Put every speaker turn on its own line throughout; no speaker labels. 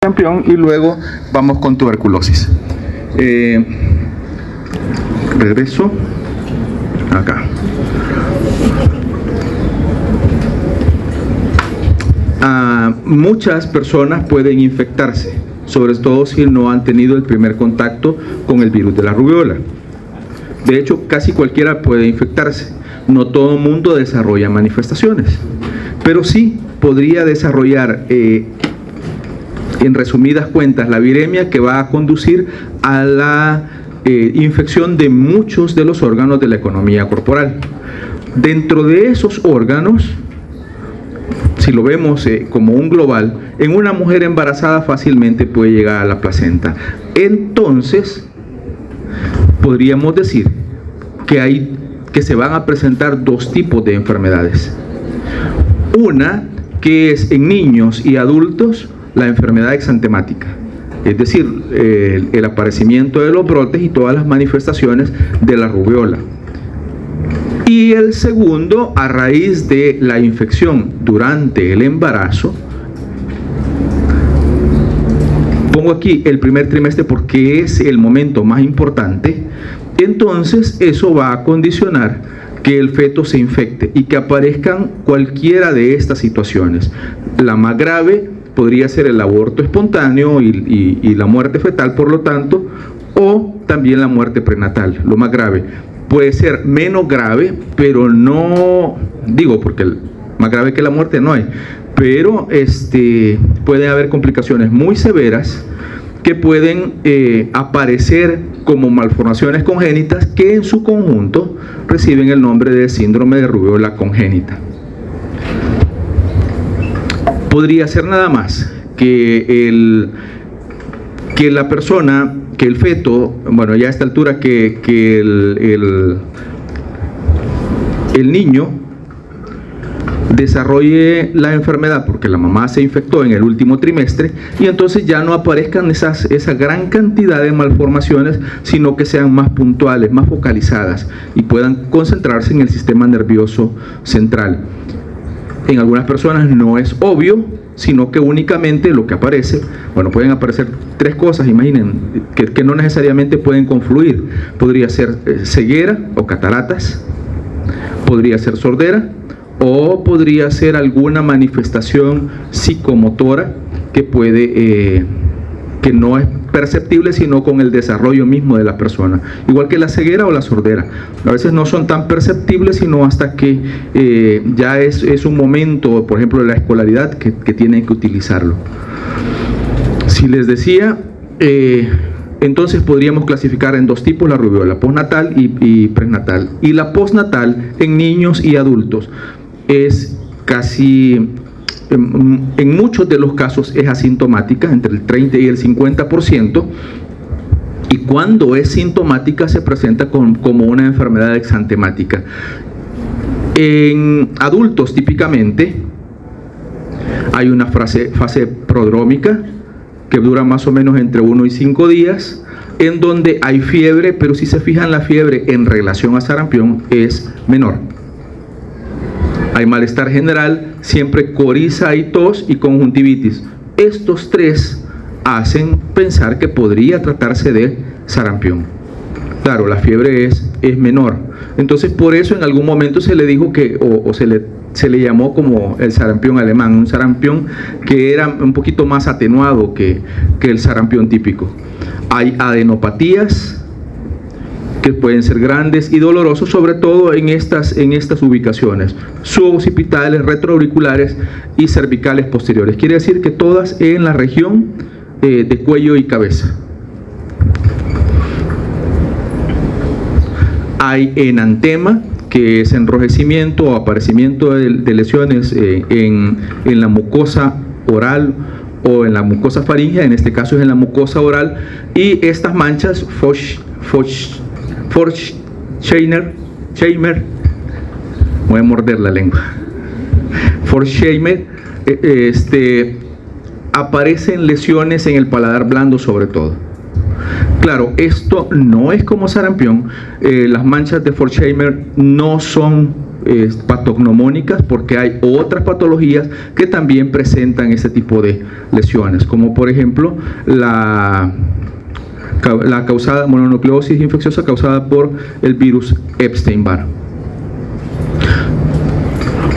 sarampión y luego vamos con tuberculosis. Regreso acá. Muchas personas pueden infectarse, sobre todo si no han tenido el primer contacto con el virus de la rubiola. De hecho, casi cualquiera puede infectarse. No todo el mundo desarrolla manifestaciones, pero sí podría desarrollar, en resumidas cuentas, la viremia, que va a conducir a la infección de muchos de los órganos de la economía corporal. Dentro de esos órganos, si lo vemos como un global, en una mujer embarazada fácilmente puede llegar a la placenta. Entonces, podríamos decir que se van a presentar dos tipos de enfermedades. Una que es en niños y adultos, la enfermedad exantemática, es decir, el aparecimiento de los brotes y todas las manifestaciones de la rubiola. Y el segundo, a raíz de la infección durante el embarazo. Pongo aquí el primer trimestre porque es el momento más importante. Entonces eso va a condicionar que el feto se infecte y que aparezcan cualquiera de estas situaciones. La más grave podría ser el aborto espontáneo y la muerte fetal, por lo tanto, o también la muerte prenatal, lo más grave. Puede ser menos grave, pero no, digo, porque más grave que la muerte no hay, pero puede haber complicaciones muy severas que pueden aparecer como malformaciones congénitas que en su conjunto reciben el nombre de síndrome de rubiola congénita. Podría ser nada más que la persona, que el feto, bueno, ya a esta altura que el niño desarrolle la enfermedad porque la mamá se infectó en el último trimestre y entonces ya no aparezcan esa gran cantidad de malformaciones, sino que sean más puntuales, más focalizadas y puedan concentrarse en el sistema nervioso central. En algunas personas no es obvio, sino que únicamente lo que aparece, bueno, pueden aparecer tres cosas, imaginen, que no necesariamente pueden confluir. Podría ser ceguera o cataratas, podría ser sordera, o podría ser alguna manifestación psicomotora que puede, que no es perceptible sino con el desarrollo mismo de la persona, igual que la ceguera o la sordera. A veces no son tan perceptibles sino hasta que ya es un momento, por ejemplo, de la escolaridad que tienen que utilizarlo. Si les decía, entonces podríamos clasificar en dos tipos la rubiola, postnatal y prenatal. Y la postnatal en niños y adultos es casi, en muchos de los casos es asintomática, entre el 30 y el 50%, y cuando es sintomática se presenta como una enfermedad exantemática. En adultos típicamente hay una fase prodrómica que dura más o menos entre 1 y 5 días, en donde hay fiebre, pero si se fijan, la fiebre en relación a sarampión es menor. Hay malestar general, siempre coriza y tos y conjuntivitis. Estos tres hacen pensar que podría tratarse de sarampión. Claro, la fiebre es menor. Entonces, por eso en algún momento se le dijo que, se le llamó como el sarampión alemán, un sarampión que era un poquito más atenuado que el sarampión típico. Hay adenopatías que pueden ser grandes y dolorosos, sobre todo en estas ubicaciones, suboccipitales, retroauriculares y cervicales posteriores. Quiere decir que todas en la región de cuello y cabeza. Hay enantema, que es enrojecimiento o aparecimiento de lesiones en la mucosa oral o en la mucosa faríngea, en este caso es en la mucosa oral, y estas manchas Forchheimer, voy a morder la lengua, Forchheimer, aparecen lesiones en el paladar blando sobre todo. Claro, esto no es como sarampión. Las manchas de Forchheimer no son patognomónicas, porque hay otras patologías que también presentan este tipo de lesiones, como por ejemplo la causada mononucleosis infecciosa causada por el virus Epstein-Barr.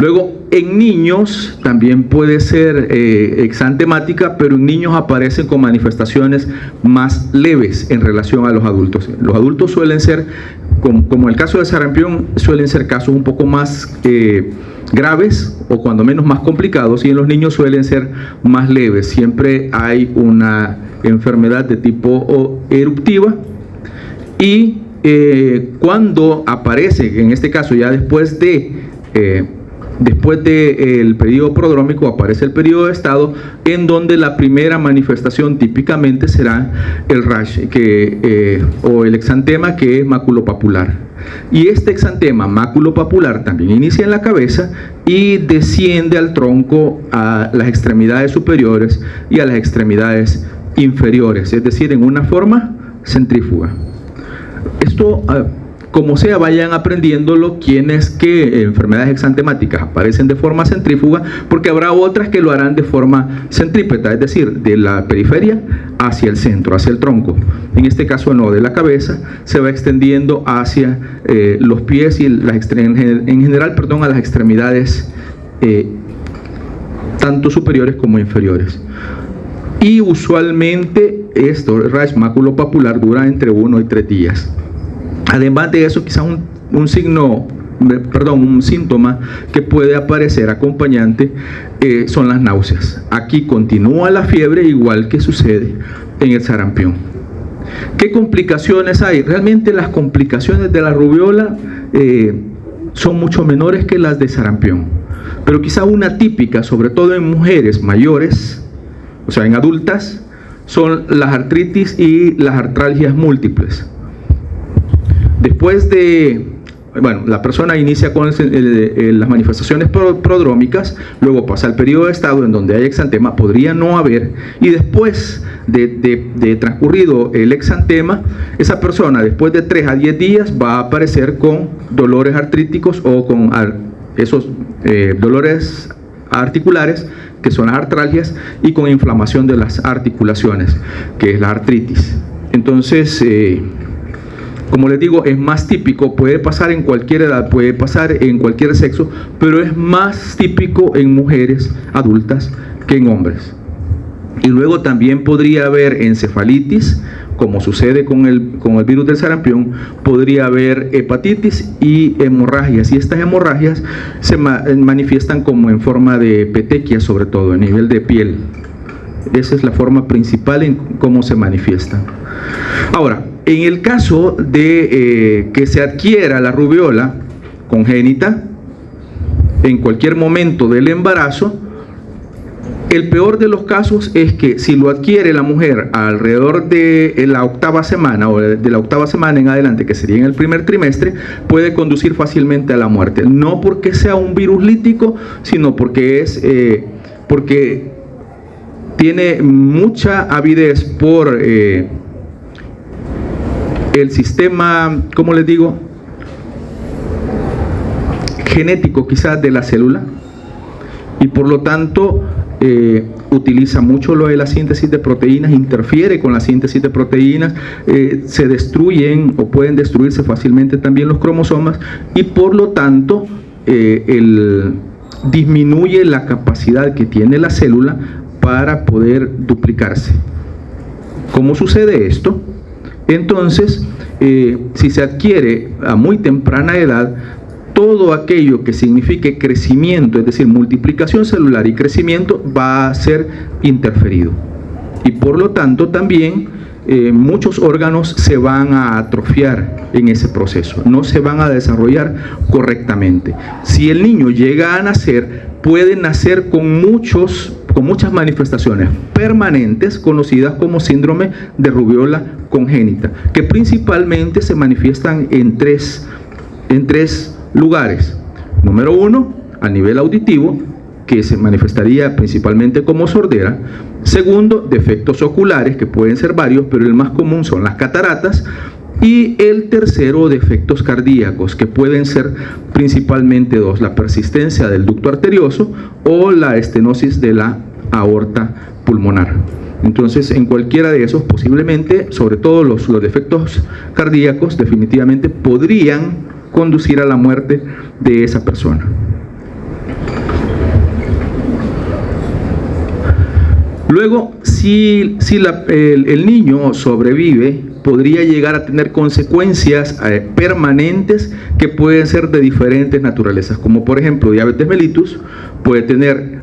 Luego, en niños también puede ser exantemática, pero en niños aparecen con manifestaciones más leves en relación a los adultos. Los adultos suelen ser, como el caso de sarampión, suelen ser casos un poco más graves o cuando menos más complicados, y en los niños suelen ser más leves. Siempre hay una enfermedad de tipo eruptiva y cuando aparece, en este caso ya después del periodo prodrómico, aparece el periodo de estado, en donde la primera manifestación típicamente será el rash o el exantema, que es maculopapular. Y este exantema maculopapular también inicia en la cabeza y desciende al tronco, a las extremidades superiores y a las extremidades inferiores, es decir, en una forma centrífuga. Esto, como sea, vayan aprendiéndolo quienes que enfermedades exantemáticas aparecen de forma centrífuga, porque habrá otras que lo harán de forma centrípeta, es decir, de la periferia hacia el centro, hacia el tronco. En este caso no, de la cabeza se va extendiendo hacia los pies y en general, a las extremidades tanto superiores como inferiores. Y usualmente el rash maculopapular dura entre 1 y 3 días. Además de eso, quizás un síntoma que puede aparecer acompañante son las náuseas. Aquí continúa la fiebre, igual que sucede en el sarampión. ¿Qué complicaciones hay? Realmente las complicaciones de la rubiola son mucho menores que las de sarampión, pero quizá una típica, sobre todo en mujeres mayores, o sea, en adultas, son las artritis y las artralgias múltiples. Después la persona inicia con las manifestaciones prodrómicas, luego pasa al periodo de estado en donde hay exantema, podría no haber, y después de transcurrido el exantema, esa persona después de 3 a 10 días va a aparecer con dolores artríticos o con esos dolores articulares, que son las artralgias, y con inflamación de las articulaciones, que es la artritis. Entonces, como les digo, es más típico, puede pasar en cualquier edad, puede pasar en cualquier sexo, pero es más típico en mujeres adultas que en hombres. Y luego también podría haber encefalitis, como sucede con el virus del sarampión, podría haber hepatitis y hemorragias, y estas hemorragias se manifiestan como en forma de petequia, sobre todo a nivel de piel. Esa es la forma principal en cómo se manifiestan. Ahora, en el caso de que se adquiera la rubiola congénita en cualquier momento del embarazo, el peor de los casos es que si lo adquiere la mujer alrededor de la 8ª semana o de la 8ª semana en adelante, que sería en el primer trimestre, puede conducir fácilmente a la muerte. No porque sea un virus lítico, sino porque porque tiene mucha avidez por el sistema, ¿cómo les digo?, genético quizás de la célula, y por lo tanto utiliza mucho lo de la síntesis de proteínas, interfiere con la síntesis de proteínas, se destruyen o pueden destruirse fácilmente también los cromosomas, y por lo tanto disminuye la capacidad que tiene la célula para poder duplicarse. ¿Cómo sucede esto? Entonces, si se adquiere a muy temprana edad, todo aquello que signifique crecimiento, es decir, multiplicación celular y crecimiento, va a ser interferido. Y por lo tanto también muchos órganos se van a atrofiar en ese proceso, no se van a desarrollar correctamente. Si el niño llega a nacer, puede nacer con muchas manifestaciones permanentes conocidas como síndrome de rubiola congénita, que principalmente se manifiestan en tres lugares. Número 1, a nivel auditivo, que se manifestaría principalmente como sordera. Segundo, defectos oculares, que pueden ser varios, pero el más común son las cataratas. Y el tercero, defectos cardíacos, que pueden ser principalmente dos: la persistencia del ducto arterioso o la estenosis de la aorta pulmonar. Entonces, en cualquiera de esos, posiblemente, sobre todo los defectos cardíacos, definitivamente podrían conducir a la muerte de esa persona. Luego, si el niño sobrevive, podría llegar a tener consecuencias permanentes que pueden ser de diferentes naturalezas, como por ejemplo diabetes mellitus. Puede tener,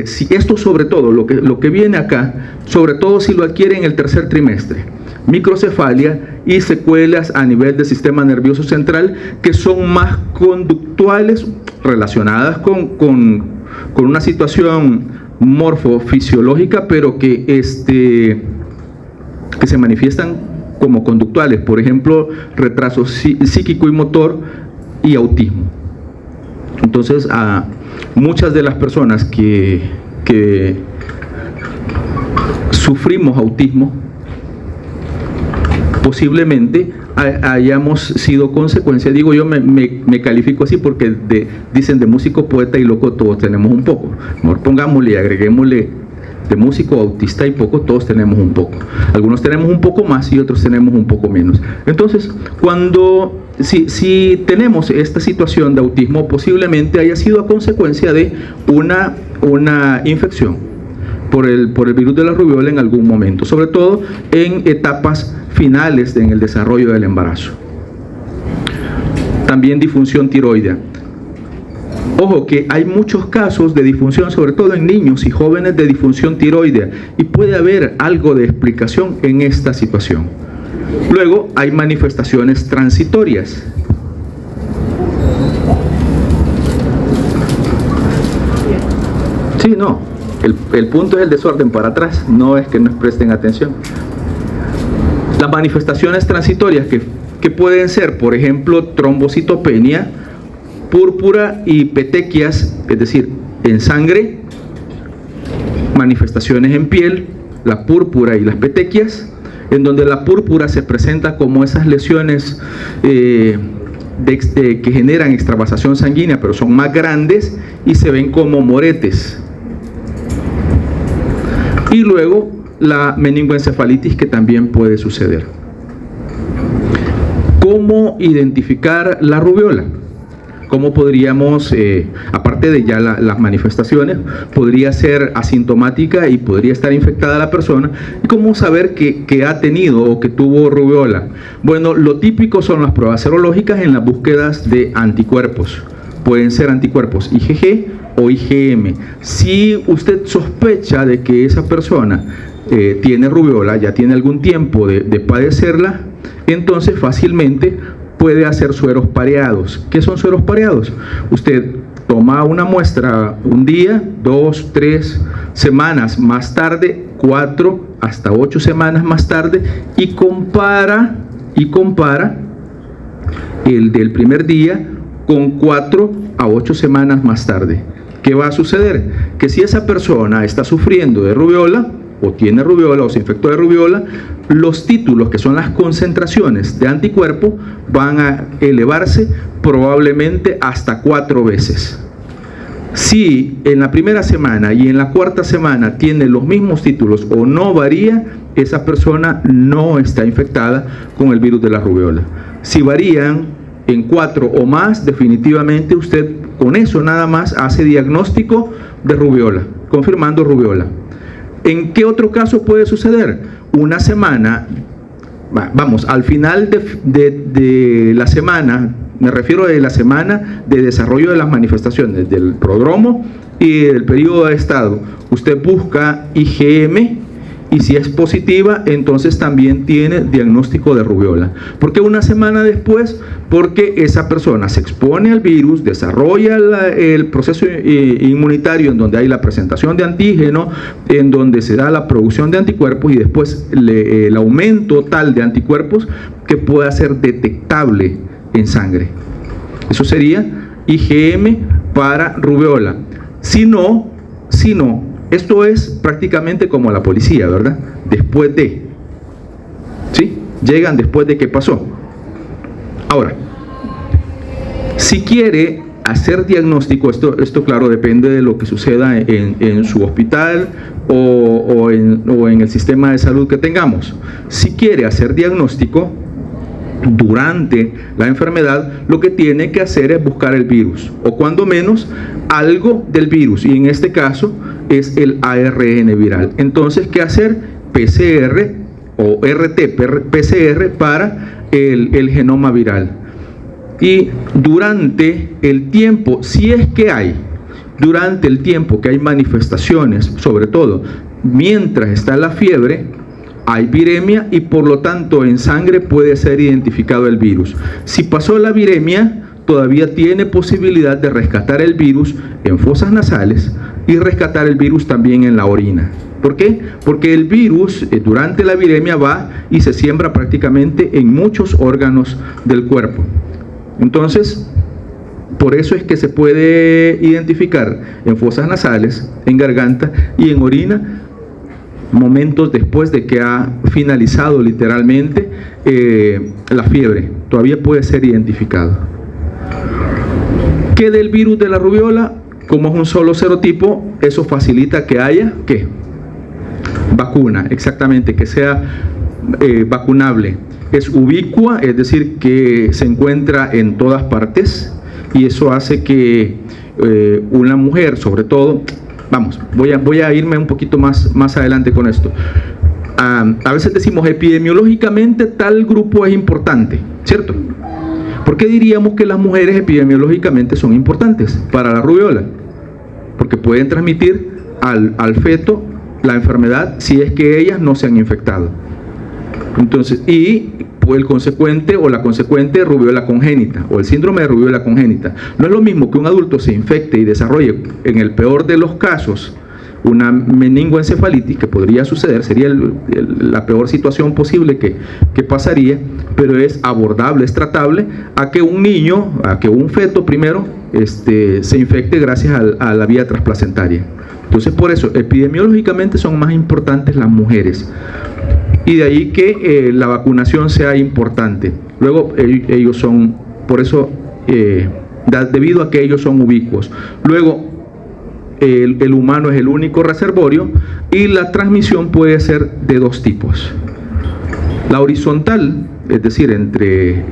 si esto sobre todo, lo que viene acá, sobre todo si lo adquiere en el tercer trimestre, microcefalia y secuelas a nivel del sistema nervioso central que son más conductuales, relacionadas con una situación morfofisiológica, pero que se manifiestan como conductuales, por ejemplo, retraso psíquico y motor y autismo. Entonces, a muchas de las personas que sufrimos autismo, posiblemente hayamos sido consecuencia, digo yo, me califico así porque dicen de músico, poeta y loco todos tenemos un poco. Mejor pongámosle y agreguémosle de músico, autista y poco, todos tenemos un poco. Algunos tenemos un poco más y otros tenemos un poco menos. Entonces, si tenemos esta situación de autismo, posiblemente haya sido a consecuencia de una infección por el virus de la rubiola en algún momento, sobre todo en etapas finales en el desarrollo del embarazo. También disfunción tiroidea. Ojo que hay muchos casos de disfunción, sobre todo en niños y jóvenes, de disfunción tiroidea, y puede haber algo de explicación en esta situación. Luego hay manifestaciones transitorias. Sí, no, el punto es el desorden para atrás, no es que nos presten atención. Las manifestaciones transitorias que pueden ser, por ejemplo, trombocitopenia, púrpura y petequias, es decir, en sangre, manifestaciones en piel, la púrpura y las petequias, en donde la púrpura se presenta como esas lesiones que generan extravasación sanguínea, pero son más grandes y se ven como moretes. Y luego la meningoencefalitis, que también puede suceder. ¿Cómo identificar la rubiola? ¿Cómo podríamos, aparte de ya las manifestaciones, podría ser asintomática y podría estar infectada la persona? ¿Y cómo saber que ha tenido o que tuvo rubiola? Bueno, lo típico son las pruebas serológicas en las búsquedas de anticuerpos. Pueden ser anticuerpos IgG o IgM. Si usted sospecha de que esa persona tiene rubiola, ya tiene algún tiempo de padecerla, entonces fácilmente puede hacer sueros pareados. ¿Qué son sueros pareados? Usted toma una muestra un día, 2, 3 semanas más tarde, 4 hasta 8 semanas más tarde, y compara el del primer día con 4 a 8 semanas más tarde. ¿Qué va a suceder? Que si esa persona está sufriendo de rubiola, o tiene rubiola, o se infectó de rubiola, los títulos, que son las concentraciones de anticuerpo, van a elevarse probablemente hasta 4 veces. Si en la primera semana y en la cuarta semana tiene los mismos títulos o no varía, esa persona no está infectada con el virus de la rubiola. Si varían en 4 o más, definitivamente usted con eso nada más hace diagnóstico de rubiola, confirmando rubiola. ¿En qué otro caso puede suceder? Una semana, vamos, al final de la semana, me refiero de la semana de desarrollo de las manifestaciones, del prodromo y del periodo de estado, usted busca IgM, y si es positiva, entonces también tiene diagnóstico de rubiola. ¿Por qué una semana después? Porque esa persona se expone al virus, desarrolla el proceso inmunitario en donde hay la presentación de antígeno, en donde se da la producción de anticuerpos y después el aumento tal de anticuerpos que pueda ser detectable en sangre. Eso sería IgM para rubiola. Si no, esto es prácticamente como la policía, ¿verdad? Después de, ¿sí? Llegan después de que pasó. Ahora, si quiere hacer diagnóstico, esto claro depende de lo que suceda en su hospital o en el sistema de salud que tengamos. Si quiere hacer diagnóstico durante la enfermedad, lo que tiene que hacer es buscar el virus, o cuando menos algo del virus, y en este caso es el ARN viral. Entonces, ¿qué hacer? PCR o RT-PCR para el genoma viral. Y durante el tiempo, si es que hay, durante el tiempo que hay manifestaciones, sobre todo mientras está la fiebre, hay viremia y por lo tanto en sangre puede ser identificado el virus. Si pasó la viremia, todavía tiene posibilidad de rescatar el virus en fosas nasales y rescatar el virus también en la orina. ¿Por qué? Porque el virus durante la viremia va y se siembra prácticamente en muchos órganos del cuerpo. Entonces, por eso es que se puede identificar en fosas nasales, en garganta y en orina momentos después de que ha finalizado literalmente la fiebre. Todavía puede ser identificado. ¿Qué del virus de la rubiola? Como es un solo serotipo, eso facilita que haya, ¿qué? Vacuna, exactamente, que sea vacunable. Es ubicua, es decir, que se encuentra en todas partes, y eso hace que una mujer, sobre todo, vamos, voy a irme un poquito más adelante con esto. A veces decimos epidemiológicamente tal grupo es importante, ¿cierto? ¿Por qué diríamos que las mujeres epidemiológicamente son importantes para la rubiola? Porque pueden transmitir al feto la enfermedad si es que ellas no se han infectado. Entonces, y el consecuente o la consecuente rubiola congénita o el síndrome de rubiola congénita. No es lo mismo que un adulto se infecte y desarrolle, en el peor de los casos, una meningoencefalitis, que podría suceder, sería la peor situación posible que pasaría, pero es abordable, es tratable, a que un niño, a que un feto primero se infecte gracias a la vía transplacentaria. Entonces, por eso, epidemiológicamente son más importantes las mujeres. Y de ahí que la vacunación sea importante. Luego, ellos son, por eso, debido a que ellos son ubicuos. Luego, el humano es el único reservorio y la transmisión puede ser de dos tipos. La horizontal, es decir, entre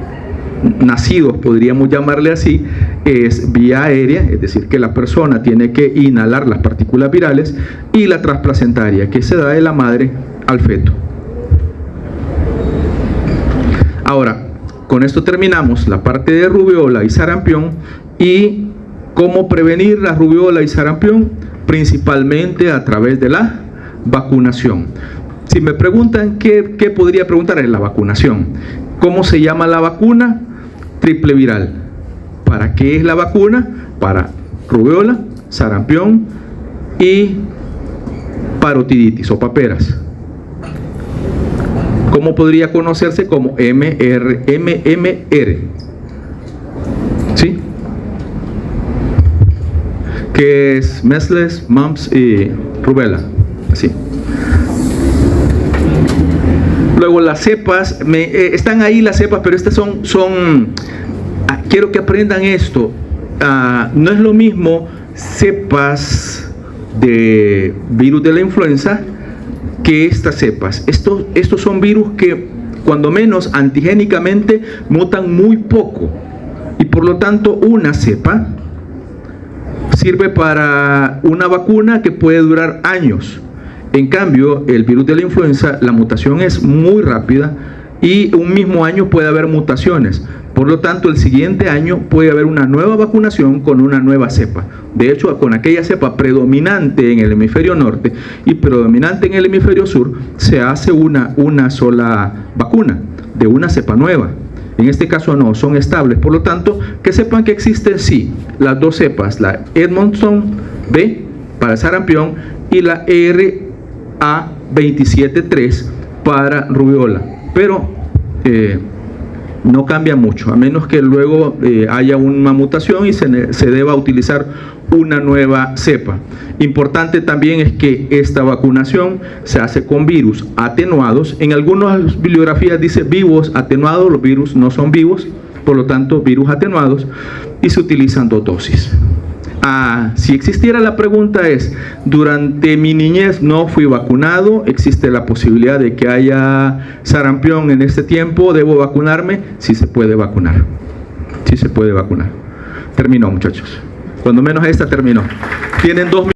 nacidos, podríamos llamarle así, es vía aérea, es decir, que la persona tiene que inhalar las partículas virales, y la transplacentaria, que se da de la madre al feto. Ahora, con esto terminamos la parte de rubiola y sarampión. Y cómo prevenir la rubiola y sarampión, principalmente a través de la vacunación. Si me preguntan qué podría preguntar, es la vacunación. ¿Cómo se llama la vacuna? Triple viral. ¿Para qué es la vacuna? Para rubiola, sarampión y parotiditis o paperas. ¿Cómo podría conocerse? Como MMR. ¿Sí? Que es measles, mumps y rubella. Así. Luego las cepas, están ahí las cepas, pero estas quiero que aprendan esto. No es lo mismo cepas de virus de la influenza que estas cepas. Estos son virus que, cuando menos antigénicamente, mutan muy poco, y por lo tanto una cepa sirve para una vacuna que puede durar años. En cambio, el virus de la influenza, la mutación es muy rápida y un mismo año puede haber mutaciones. Por lo tanto, el siguiente año puede haber una nueva vacunación con una nueva cepa. De hecho, con aquella cepa predominante en el hemisferio norte y predominante en el hemisferio sur, se hace una sola vacuna de una cepa nueva. En este caso no, son estables. Por lo tanto, que sepan que existen sí las dos cepas, la Edmondson B para el sarampión y la RA273 para rubiola. Pero no cambia mucho, a menos que luego haya una mutación y se deba utilizar una nueva cepa. Importante también es que esta vacunación se hace con virus atenuados. En algunas bibliografías dice vivos atenuados, los virus no son vivos, por lo tanto virus atenuados, y se utilizan 2 dosis. Si existiera la pregunta es, durante mi niñez no fui vacunado, existe la posibilidad de que haya sarampión en este tiempo, ¿debo vacunarme? Sí se puede vacunar, sí se puede vacunar. Terminó, muchachos, cuando menos esta terminó. Tienen 2 minutos.